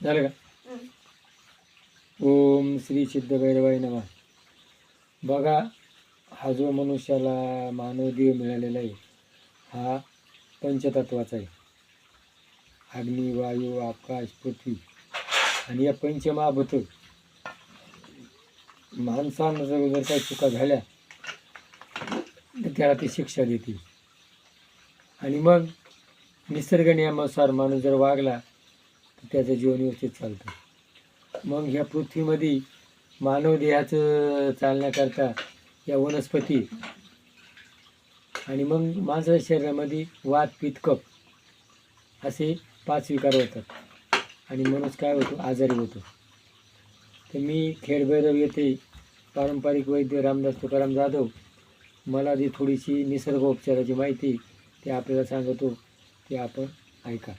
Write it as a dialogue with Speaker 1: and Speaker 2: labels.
Speaker 1: झालं का? ओम श्री सिद्ध भैरवाय नमः. बघा, हा जो मनुष्याला मानव देह मिळालेला आहे हा पंचतत्वाचा आहे. अग्नी, वायू, आकाश, पृथ्वी. आणि या पंचमहाभूत माणसानं जर काही चुका झाल्या तर त्याला ती शिक्षा देते. आणि मग निसर्ग नियमानुसार माणूस जर वागला तर त्याचं जीवन व्यवस्थित चालतं. मग ह्या पृथ्वीमध्ये मानव देहाचं चालण्याकरता या वनस्पती आणि मग माणसाच्या शरीरामध्ये वात, पित्त, कफ असे 5 विकार होतात आणि माणूस काय होतो, आजारी होतो. तर मी खेडभैरव येथे पारंपरिक वैद्य रामदास तुकाराम जाधव मला जी थोडीशी निसर्गोपचाराची माहिती ते आपल्याला सांगतो, ते आपण ऐका.